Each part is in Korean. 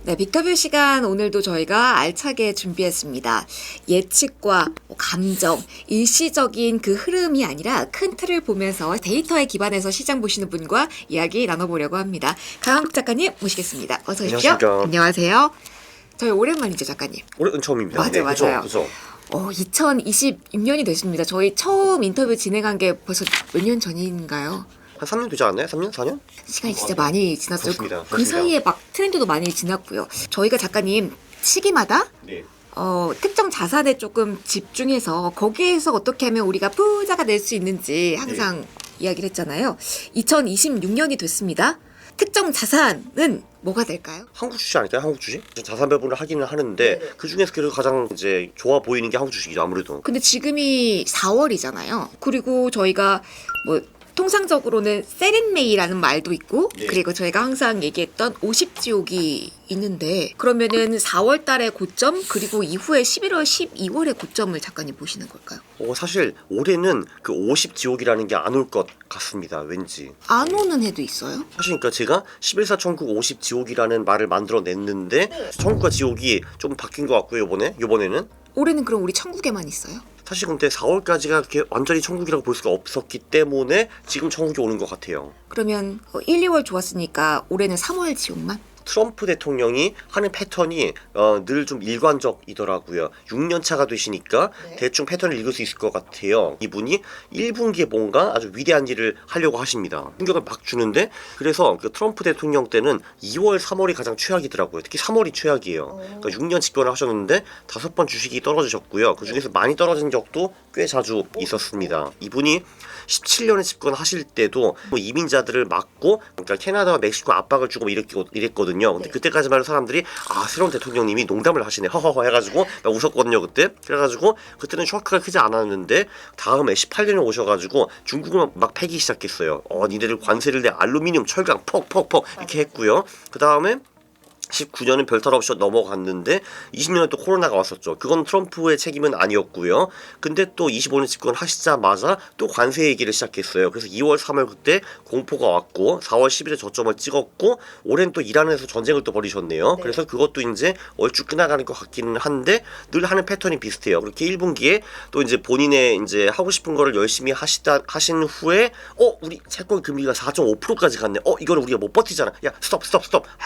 네, 빅터뷰 시간 오늘도 저희가 알차게 준비했습니다. 예측과 감정, 일시적인 그 흐름이 아니라 큰 틀을 보면서 데이터에 기반해서 시장 보시는 분과 이야기 나눠보려고 합니다. 강한국 작가님 모시겠습니다. 어서 오십시오. 안녕하십니까. 안녕하세요. 저희 오랜만이죠, 작가님. 올해는 처음입니다. 맞아요, 맞아요. 그죠. 2026년이 됐습니다. 저희 처음 인터뷰 진행한 게 벌써 몇 년 전인가요? 한 3년 되지 않나요? 3년? 4년? 시간이 진짜 많이 지났어요. 그렇습니다. 그 사이에 막 트렌드도 많이 지났고요. 저희가 작가님 시기마다 네. 특정 자산에 조금 집중해서 거기에서 어떻게 하면 우리가 부자가 될 수 있는지 항상 이야기를 했잖아요. 2026년이 됐습니다. 특정 자산은 뭐가 될까요? 한국 주식 아닐까요? 한국 주식? 자산 배분을 하기는 하는데 그 중에서 그래도 가장 이제 좋아 보이는 게 한국 주식이죠, 아무래도. 근데 지금이 4월이잖아요. 그리고 저희가 뭐 통상적으로는 세린메이라는 말도 있고 그리고 저희가 항상 얘기했던 50지옥이 있는데 그러면은 4월 달의 고점 그리고 이후에 11월, 12월의 고점을 작가님 보시는 걸까요? 사실 올해는 그 50지옥이라는 게 안 올 것 같습니다, 왠지. 안 오는 해도 있어요? 사실 그러니까 제가 11사 천국 50지옥이라는 말을 만들어냈는데 천국과 지옥이 좀 바뀐 것 같고요, 요번에는. 올해는 그럼 우리 천국에만 있어요? 사실 근데 4월까지가 그렇게 완전히 천국이라고 볼 수가 없었기 때문에 지금 천국이 오는 것 같아요. 그러면 1, 2월 좋았으니까 올해는 3월 지옥만? 트럼프 대통령이 하는 패턴이 늘 좀 일관적이더라고요. 6년 차가 되시니까 대충 패턴을 읽을 수 있을 것 같아요. 이분이 1분기에 뭔가 아주 위대한 일을 하려고 하십니다. 충격을 막 주는데 그래서 그 트럼프 대통령 때는 2월, 3월이 가장 최악이더라고요. 특히 3월이 최악이에요. 그러니까 6년 집권을 하셨는데 5번 주식이 떨어지셨고요. 그 중에서 많이 떨어진 적도 꽤 자주 있었습니다. 이분이 17년에 집권하실 때도 뭐 이민자들을 막고 그러니까 캐나다와 멕시코 압박을 주고 뭐 이랬거든요. 근데 그때까지만 해도 사람들이 새로운 대통령님이 농담을 하시네 허허허 해가지고 막 웃었거든요 그때. 그래가지고 그때는 쇼크가 크지 않았는데 다음에 18년에 오셔가지고 중국을 막 패기 시작했어요. 니네들 관세를 내 알루미늄 철강 퍽퍽퍽 이렇게 했고요. 그 다음에 19년은 별탈 없이 넘어갔는데 20년에 또 코로나가 왔었죠. 그건 트럼프의 책임은 아니었고요. 근데 또 25년 집권 하시자마자 또 관세 얘기를 시작했어요. 그래서 2월, 3월 그때 공포가 왔고 4월 10일에 저점을 찍었고 올해는 또 이란에서 전쟁을 또 벌이셨네요. 그래서 그것도 이제 얼추 끝나가는 것 같기는 한데 늘 하는 패턴이 비슷해요. 그렇게 1분기에 또 이제 본인의 이제 하고 싶은 거를 열심히 하신 후에 우리 채권 금리가 4.5%까지 갔네. 이거는 우리가 못 버티잖아. 야 스톱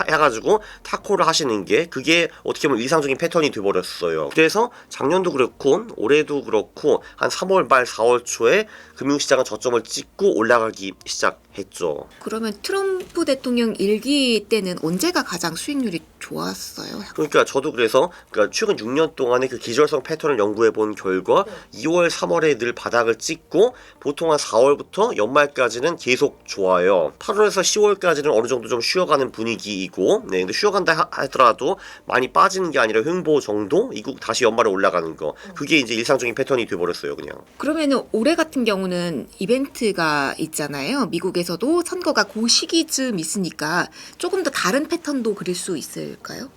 해가지고 타코를 하시는 게 그게 어떻게 보면 이상적인 패턴이 돼버렸어요. 그래서 작년도 그렇고 올해도 그렇고 한 3월 말 4월 초에 금융시장은 저점을 찍고 올라가기 시작했죠. 그러면 트럼프 대통령 일기 때는 언제가 가장 수익률이 좋았어요? 그러니까 저도 그래서 최근 6년 동안의 그 기절성 패턴을 연구해 본 결과 2월, 3월에 늘 바닥을 찍고 보통 한 4월부터 연말까지는 계속 좋아요. 8월에서 10월까지는 어느 정도 좀 쉬어가는 분위기이고 근데 쉬어간다 하더라도 많이 빠지는 게 아니라 횡보 정도? 이국 다시 연말에 올라가는 거. 그게 이제 일상적인 패턴이 돼버렸어요, 그냥. 그러면은 올해 같은 경우는 이벤트가 있잖아요. 미국에서도 선거가 그 시기쯤 있으니까 조금 더 다른 패턴도 그릴 수 있을까요?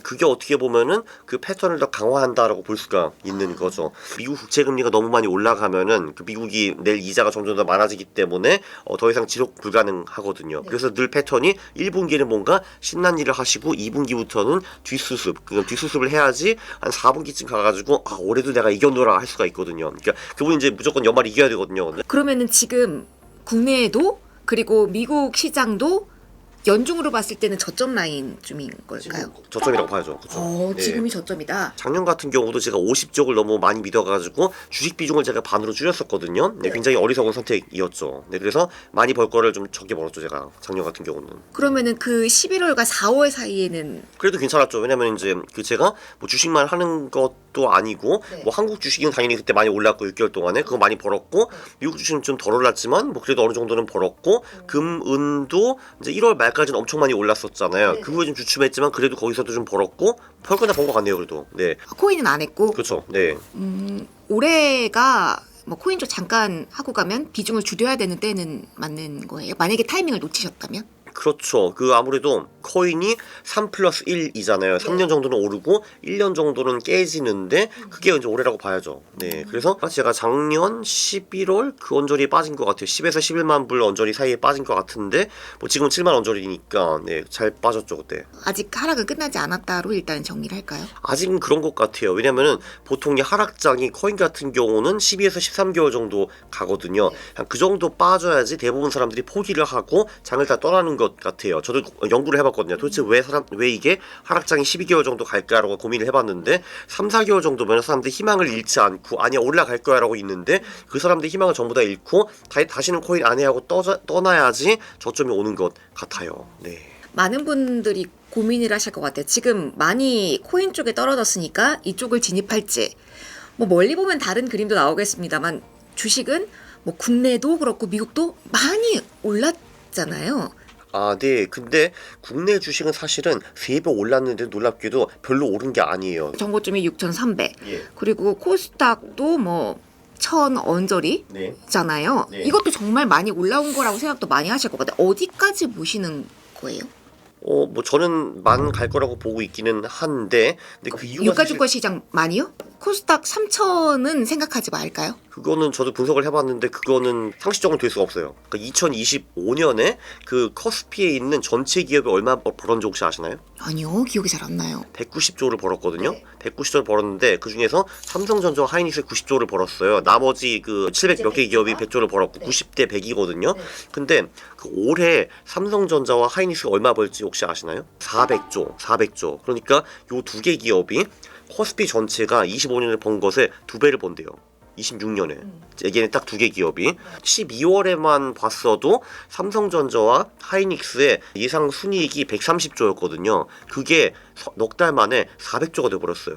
그게 어떻게 보면은 그 패턴을 더 강화한다라고 볼 수가 있는 거죠. 미국 국채 금리가 너무 많이 올라가면은 그 미국이 낼 이자가 점점 더 많아지기 때문에 더 이상 지속 불가능하거든요. 그래서 늘 패턴이 1분기는 뭔가 신난 일을 하시고 2분기부터는 뒷수습을 해야지 한 4분기쯤 가가지고 올해도 내가 이겨놓으라 할 수가 있거든요. 그러니까 그분이 이제 무조건 연말 이겨야 되거든요. 그러면은 지금 국내에도 그리고 미국 시장도 연중으로 봤을 때는 저점 라인쯤인 걸까요? 저점이라고 봐야죠. 그렇죠. 지금이 저점이다. 작년 같은 경우도 제가 50쪽을 너무 많이 믿어가지고 주식 비중을 제가 반으로 줄였었거든요. 굉장히 어리석은 선택이었죠. 그래서 많이 벌 거를 좀 적게 벌었죠, 제가 작년 같은 경우는. 그러면은 그 11월과 4월 사이에는 그래도 괜찮았죠. 왜냐면 이제 제가 뭐 주식만 하는 것도 아니고 뭐 한국 주식은 당연히 그때 많이 올랐고 6개월 동안에 그거 많이 벌었고 미국 주식은 좀 덜 올랐지만 뭐 그래도 어느 정도는 벌었고 금은도 이제 1월 말까지는 엄청 많이 올랐었잖아요. 그 후에 좀 주춤했지만 그래도 거기서도 좀 벌었고 벌거나 번 것 같네요, 그래도. 코인은 안 했고. 그렇죠. 올해가 뭐 코인 쪽 잠깐 하고 가면 비중을 줄여야 되는 때는 맞는 거예요. 만약에 타이밍을 놓치셨다면? 그렇죠. 그 아무래도 코인이 3+1이잖아요. 3년 정도는 오르고 1년 정도는 깨지는데 그게 이제 올해라고 봐야죠. 네. 그래서 제가 작년 11월 그 언저리에 빠진 것 같아요. 10에서 11만 불 언저리 사이에 빠진 것 같은데 뭐 지금 7만 언저리니까 네, 잘 빠졌죠 그때. 아직 하락은 끝나지 않았다로 일단 정리를 할까요? 아직은 그런 것 같아요. 왜냐면은 보통 이 하락장이 코인 같은 경우는 12에서 13개월 정도 가거든요. 한 그 정도 빠져야지 대부분 사람들이 포기를 하고 장을 다 떠나는 것 같아요. 저도 연구를 해봤거든요. 도대체 왜 이게 하락장이 12개월 정도 갈까라고 고민을 해봤는데 3, 4개월 정도면 사람들이 희망을 잃지 않고 아니야 올라갈 거야 라고 있는데 그 사람들이 희망을 전부 다 잃고 다시는 코인 안 해 하고 떠나야지 저점이 오는 것 같아요. 네. 많은 분들이 고민을 하실 것 같아요. 지금 많이 코인 쪽에 떨어졌으니까 이쪽을 진입할지. 뭐 멀리 보면 다른 그림도 나오겠습니다만 주식은 뭐 국내도 그렇고 미국도 많이 올랐잖아요. 아, 네. 근데 국내 주식은 사실은 3배 올랐는데 놀랍게도 별로 오른 게 아니에요. 정고점이 6,300. 예. 그리고 코스닥도 뭐 1,000 언저리잖아요. 네. 이것도 정말 많이 올라온 거라고 생각도 많이 하실 것 같아요. 어디까지 보시는 거예요? 뭐 저는 만 갈 거라고 보고 있기는 한데 근데 그 이유가 유가증권 시장 많이요? 코스닥 3,000은 생각하지 말까요? 그거는 저도 분석을 해봤는데 그거는 상식적으로 될 수가 없어요. 그러니까 2025년에 그 커스피에 있는 전체 기업이 얼마 벌었는지 혹시 아시나요? 아니요, 기억이 잘 안 나요. 190조를 벌었거든요. 네. 190조를 벌었는데 그 중에서 삼성전자와 하이닉스 90조를 벌었어요. 나머지 그 700 몇 개 기업이 100조를 벌었고 네. 90대 100이거든요. 네. 근데 그 올해 삼성전자와 하이닉스가 얼마 벌지 혹시 아시나요? 400조. 그러니까 요 두 개 기업이 코스피 전체가 25년에 번 것에 2배를 번대요. 26년에. 얘는 딱 두 개 기업이 12월에만 봤어도 삼성전자와 하이닉스의 예상 순이익이 130조였거든요. 그게 넉 달 만에 400조가 돼버렸어요.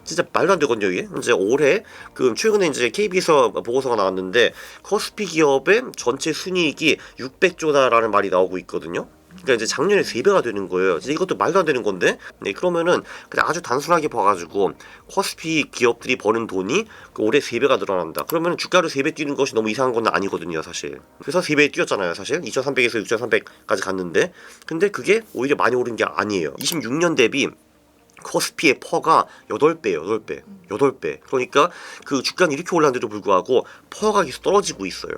진짜 말도 안 되거든요, 이게. 이제 올해 그 최근에 이제 KB에서 보고서가 나왔는데 커스피 기업의 전체 순이익이 600조다라는 말이 나오고 있거든요. 그러니까 이제 작년에 3배가 되는 거예요. 이제 이것도 말도 안 되는 건데. 네, 그러면은 그냥 아주 단순하게 봐가지고 커스피 기업들이 버는 돈이 그 올해 3배가 늘어난다. 그러면 주가로 3배 뛰는 것이 너무 이상한 건 아니거든요, 사실. 그래서 3배 뛰었잖아요, 사실. 2,300에서 6,300까지 갔는데. 근데 그게 오히려 많이 오른 게 아니에요. 26년 대비 코스피의 퍼가 8배. 그러니까 그 주가는 이렇게 올랐는데도 불구하고 퍼가 계속 떨어지고 있어요.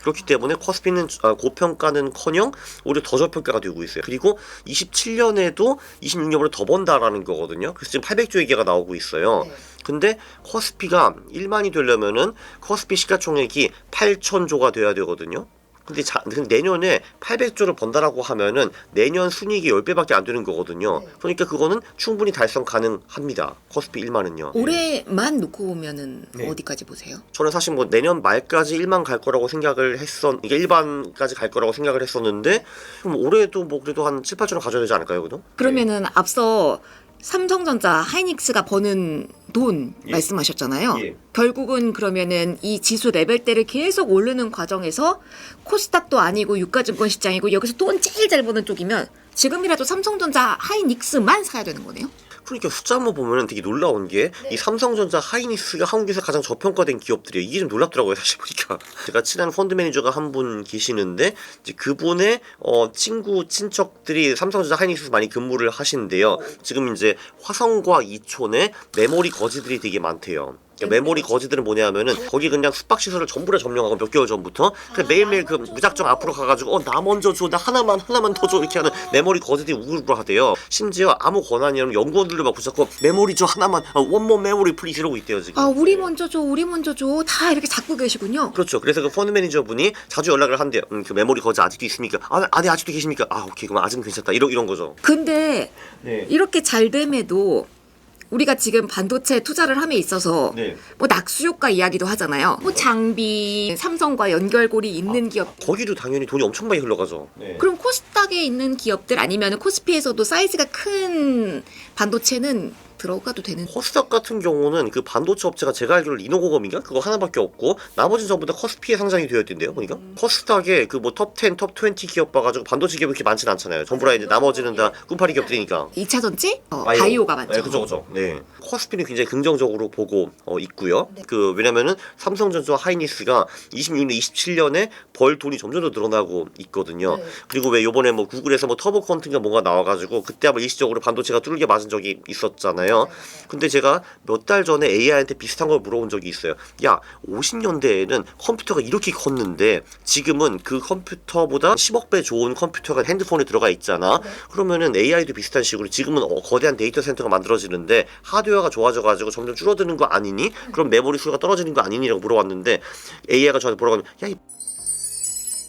그렇기 때문에 코스피는 고평가는커녕 오히려 더 저평가가 되고 있어요. 그리고 27년에도 26년보다 더 번다라는 거거든요. 그래서 지금 800조 얘기가 나오고 있어요. 근데 코스피가 1만이 되려면은 코스피 시가총액이 8,000조가 돼야 되거든요. 근데 내년에 800조를 번다라고 하면은 내년 순이익이 10배밖에 안 되는 거거든요. 그러니까 그거는 충분히 달성 가능합니다. 코스피 1만은요. 올해만 놓고 보면은 네. 어디까지 보세요? 저는 사실 뭐 내년 말까지 1만 갈 거라고 생각을 이게 1반까지 갈 거라고 생각을 했었는데 그럼 올해도 뭐 그래도 한 7, 8조는 가져야 되지 않을까요, 그래도? 그러면은 앞서 삼성전자, 하이닉스가 버는 돈 예. 말씀하셨잖아요. 예. 결국은 그러면은 이 지수 레벨대를 계속 오르는 과정에서 코스닥도 아니고 유가증권 시장이고 여기서 돈 제일 잘 버는 쪽이면 지금이라도 삼성전자, 하이닉스만 사야 되는 거네요. 그러니까 숫자 한번 보면은 되게 놀라운 게 이 삼성전자, 하이닉스가 한국에서 가장 저평가된 기업들이에요. 이게 좀 놀랍더라고요, 사실 보니까. 제가 친한 펀드 매니저가 한 분 계시는데 이제 그분의 친구 친척들이 삼성전자, 하이닉스에서 많이 근무를 하시는데요. 지금 이제 화성과 이촌에 메모리 거지들이 되게 많대요. 그러니까 메모리 거지들은 뭐냐면은 거기 그냥 숙박시설을 전부 다 점령하고 몇 개월 전부터 그래서 매일매일 그 무작정 앞으로 가가지고 나 먼저 줘, 나 하나만 더 줘 이렇게 하는 메모리 거지들이 우글우글 하대요. 심지어 아무 권한이 없는 연구원들도 막 붙잡고 메모리 줘 하나만 one more memory please 이러고 있대요 지금. 아, 우리 먼저 줘. 다 이렇게 잡고 계시군요. 그렇죠. 그래서 그 펀드 매니저 분이 자주 연락을 한대요. 그 메모리 거지 아직도 있습니까? 네 아직도 계십니까? 오케이 그럼 아직은 괜찮다. 이런 거죠. 근데 네. 이렇게 잘 됨에도 우리가 지금 반도체 투자를 함에 있어서 네. 뭐 낙수효과 이야기도 하잖아요. 뭐 장비, 삼성과 연결고리 있는 기업. 거기도 당연히 돈이 엄청 많이 흘러가죠. 네. 그럼 코스닥에 있는 기업들 아니면 코스피에서도 사이즈가 큰 반도체는 들어가도 되는. 코스닥 같은 경우는 그 반도체 업체가 제가 알기로 리노공업인가 그거 하나밖에 없고 나머지는 전부 다 커스피에 상장이 되어 있던데요 보니까. 코스닥에 그 뭐 톱10, 톱20 기업 봐가지고 반도체 기업이 그렇게 많지는 않잖아요. 전부 다 이제 나머지는 다 꿈파리 기업들이니까. 2차 전지? 바이오가 많죠. 네, 그죠. 네. 코스피는 굉장히 긍정적으로 보고 있고요. 그 왜냐면은 삼성전자와 하이닉스가 26년, 27년에 벌 돈이 점점 더 늘어나고 있거든요. 그리고 왜 요번에 뭐 구글에서 뭐 터보 퀀텀인가 뭔가 나와가지고 그때 한번 일시적으로 반도체가 뚫게 맞은 적이 있었잖아요. 근데 제가 몇 달 전에 AI한테 비슷한 걸 물어본 적이 있어요. 야, 50년대에는 컴퓨터가 이렇게 컸는데 지금은 그 컴퓨터보다 10억 배 좋은 컴퓨터가 핸드폰에 들어가 있잖아. 그러면은 AI도 비슷한 식으로 지금은 거대한 데이터 센터가 만들어지는데 하드웨어가 좋아져가지고 점점 줄어드는 거 아니니? 그럼 메모리 수가 떨어지는 거 아니니? 라고 물어봤는데 AI가 저한테 뭐라고 하면 야,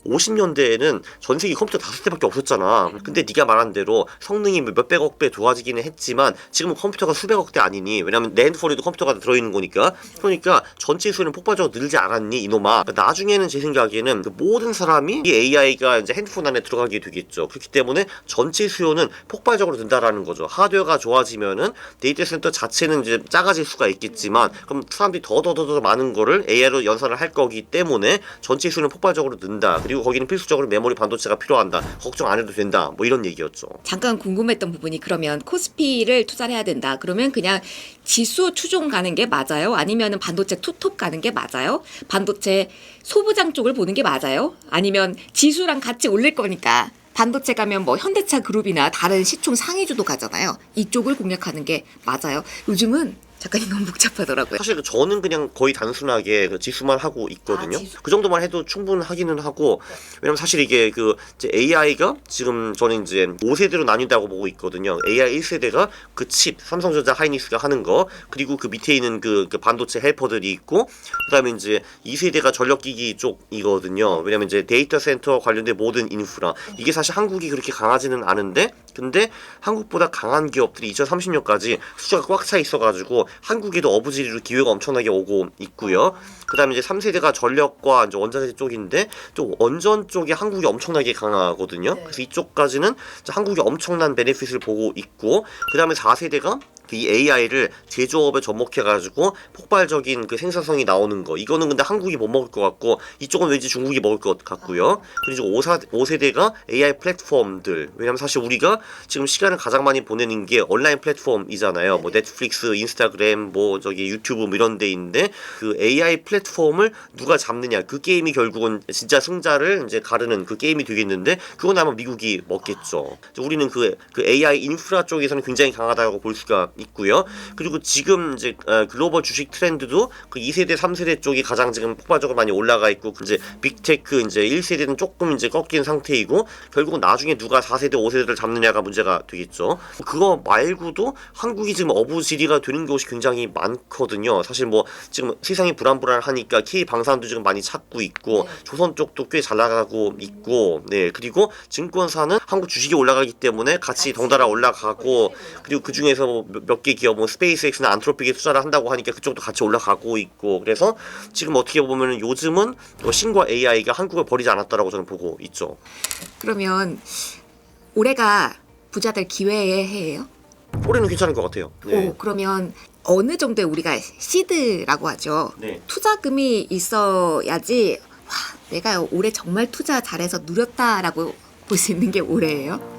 50년대에는 전 세계 컴퓨터 5대밖에 없었잖아. 근데 네가 말한 대로 성능이 몇백억 배 좋아지기는 했지만 지금은 컴퓨터가 수백억 대 아니니? 왜냐면 내 핸드폰에도 컴퓨터가 들어있는 거니까. 그러니까 전체 수는 폭발적으로 늘지 않았니 이놈아. 그러니까 나중에는 제 생각에는 그 모든 사람이 이 AI가 이제 핸드폰 안에 들어가게 되겠죠. 그렇기 때문에 전체 수요는 폭발적으로 든다라는 거죠. 하드웨어가 좋아지면은 데이터 센터 자체는 이제 작아질 수가 있겠지만 그럼 사람들이 더 많은 거를 AI로 연산을 할 거기 때문에 전체 수는 폭발적으로 는다. 그리고 거기는 필수적으로 메모리 반도체가 필요한다. 걱정 안 해도 된다. 뭐 이런 얘기였죠. 잠깐 궁금했던 부분이 그러면 코스피를 투자를 해야 된다. 그러면 그냥 지수 추종 가는 게 맞아요? 아니면 반도체 투톱 가는 게 맞아요? 반도체 소부장 쪽을 보는 게 맞아요? 아니면 지수랑 같이 올릴 거니까 반도체 가면 뭐 현대차 그룹이나 다른 시총 상위주도 가잖아요. 이쪽을 공략하는 게 맞아요? 요즘은 작가님 너무 복잡하더라고요. 사실 저는 그냥 거의 단순하게 그 지수만 하고 있거든요. 그 정도만 해도 충분하기는 하고 왜냐면 사실 이게 그 이제 AI가 지금 저는 이제 5세대로 나뉜다고 보고 있거든요. AI 1세대가 그 칩, 삼성전자 하이닉스가 하는 거 그리고 그 밑에 있는 그 반도체 헬퍼들이 있고 그다음에 이제 2세대가 전력기기 쪽이거든요. 왜냐면 이제 데이터 센터 관련된 모든 인프라 이게 사실 한국이 그렇게 강하지는 않은데 근데 한국보다 강한 기업들이 2030년까지 숫자가 꽉 차 있어가지고 한국에도 어부지리로 기회가 엄청나게 오고 있고요. 그 다음에 이제 3세대가 전력과 이제 원자재 쪽인데 좀 원전 쪽에 한국이 엄청나게 강하거든요. 그래서 이쪽까지는 한국이 엄청난 베네핏을 보고 있고 그 다음에 4세대가 이 AI를 제조업에 접목해가지고 폭발적인 그 생산성이 나오는 거 이거는 근데 한국이 못 먹을 것 같고 이쪽은 왠지 중국이 먹을 것 같고요. 그리고 5세대가 AI 플랫폼들 왜냐면 사실 우리가 지금 시간을 가장 많이 보내는 게 온라인 플랫폼이잖아요. 뭐 넷플릭스, 인스타그램, 뭐 저기 유튜브 뭐 이런 데인데 그 AI 플랫폼을 누가 잡느냐 그 게임이 결국은 진짜 승자를 이제 가르는 그 게임이 되겠는데 그건 아마 미국이 먹겠죠. 우리는 그 AI 인프라 쪽에서는 굉장히 강하다고 볼 수가 있고요. 그리고 지금 이제 글로벌 주식 트렌드도 그 2세대, 3세대 쪽이 가장 지금 폭발적으로 많이 올라가 있고 이제 빅테크 이제 1세대는 조금 이제 꺾인 상태이고 결국은 나중에 누가 4세대, 5세대를 잡느냐가 문제가 되겠죠. 그거 말고도 한국이 지금 어부지리가 되는 곳이 굉장히 많거든요. 사실 뭐 지금 세상이 불안불안하니까 K 방산도 지금 많이 찾고 있고 조선 쪽도 꽤 잘 나가고 있고 네 그리고 증권사는 한국 주식이 올라가기 때문에 같이 덩달아 올라가고 그리고 그 중에서 몇 개 기업 뭐 스페이스X나 안트로픽에 투자를 한다고 하니까 그쪽도 같이 올라가고 있고 그래서 지금 어떻게 보면 요즘은 신과 AI가 한국을 버리지 않았다라고 저는 보고 있죠. 그러면 올해가 부자들 기회의 해예요? 올해는 괜찮을 것 같아요. 네. 오, 그러면 어느 정도의 우리가 시드라고 하죠. 네. 투자금이 있어야지 와, 내가 올해 정말 투자 잘해서 누렸다라고 볼 수 있는 게 올해예요.